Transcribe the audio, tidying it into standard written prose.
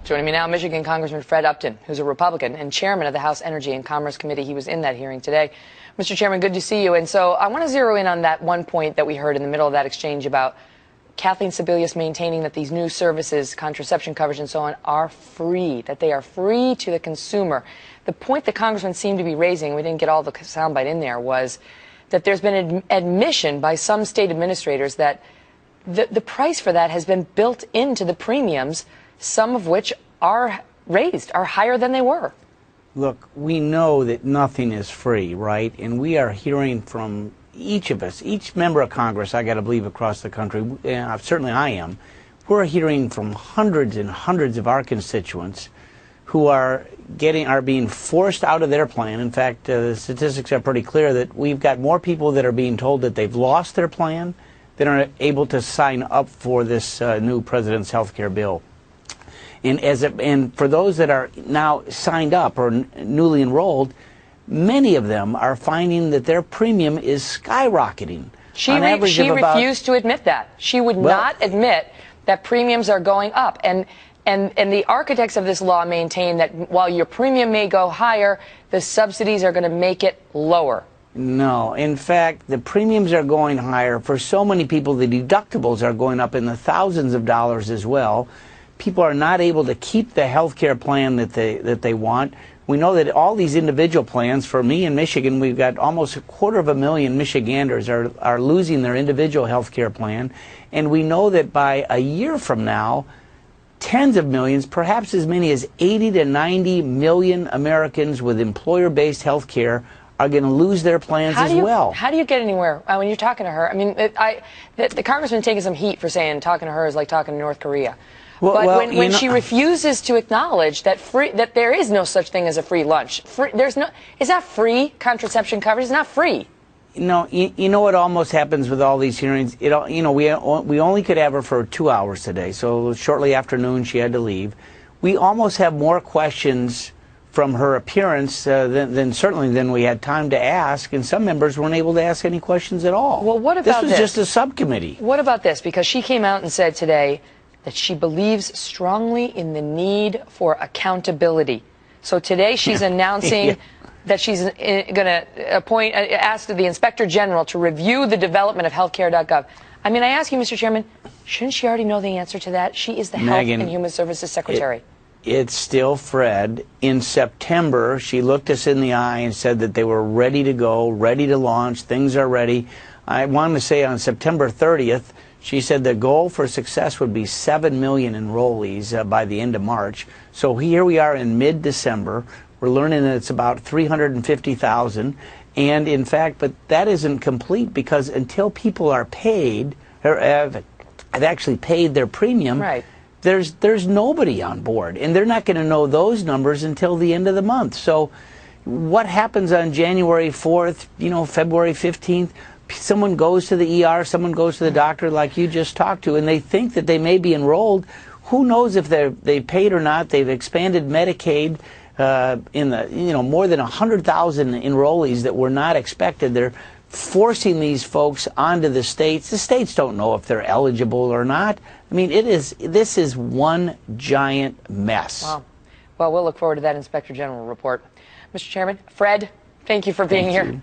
Joining me now, Michigan Congressman Fred Upton, who's a Republican and chairman of the House Energy and Commerce Committee. He was in that hearing today. Mr. Chairman, good to see you. And so I want to zero in on that one point that we heard in the middle of that exchange about Kathleen Sebelius maintaining that these new services, contraception coverage and so on, are free, that they are free to the consumer. The point the Congressman seemed to be raising, we didn't get all the soundbite in there, was that there's been an admission by some state administrators that the price for that has been built into the premiums, some of which are raised, are higher than they were. Look, we know that nothing is free, right? And we are hearing from each of us, each member of Congress, I got to believe, across the country, certainly I am, we're hearing from hundreds and hundreds of our constituents who are being forced out of their plan. In fact, the statistics are pretty clear that we've got more people that are being told that they've lost their plan than are able to sign up for this new president's health care bill. And for those that are now signed up or newly enrolled, many of them are finding that their premium is skyrocketing. She refused to admit that. She would not admit that premiums are going up. And the architects of this law maintain that while your premium may go higher, the subsidies are going to make it lower. No. In fact, the premiums are going higher. For so many people, the deductibles are going up in the thousands of dollars as well. People are not able to keep the health care plan that they want. We know that all these individual plans, for me in Michigan, we've got almost 250,000 Michiganders are losing their individual health care plan. And we know that by a year from now, tens of millions, perhaps as many as 80 to 90 million Americans with employer-based health care are going to lose their plans as well. How do you get anywhere when you're talking to her? I mean, the congressman taking some heat for saying talking to her is like talking to North Korea. But when she refuses to acknowledge that there is no such thing as a free lunch, is that free contraception coverage? It's not free. No, you know what almost happens with all these hearings? We only could have her for 2 hours today, so shortly after noon she had to leave. We almost have more questions from her appearance than we had time to ask, and some members weren't able to ask any questions at all. Well, what about this? This was just a subcommittee. What about this? Because she came out and said today that she believes strongly in the need for accountability. So today she's announcing that she's going to ask the Inspector General to review the development of healthcare.gov. I mean, I ask you, Mr. Chairman, shouldn't she already know the answer to that? She is the Health and Human Services Secretary. It's still Fred. In September, she looked us in the eye and said that they were ready to go, ready to launch, things are ready. I wanted to say on September 30th, she said the goal for success would be 7 million enrollees by the end of March. So here we are in mid-December. We're learning that it's about 350,000. And in fact, but that isn't complete because until people are paid, or have actually paid their premium, right, there's nobody on board. And they're not going to know those numbers until the end of the month. So what happens on January 4th, February 15th? Someone goes to the ER, someone goes to the doctor like you just talked to, and they think that they may be enrolled. Who knows if they've paid or not? They've expanded Medicaid in the, more than 100,000 enrollees that were not expected. They're forcing these folks onto the states. The states don't know if they're eligible or not. I mean, this is one giant mess. Wow. Well, we'll look forward to that Inspector General report. Mr. Chairman, Fred, thank you for being here.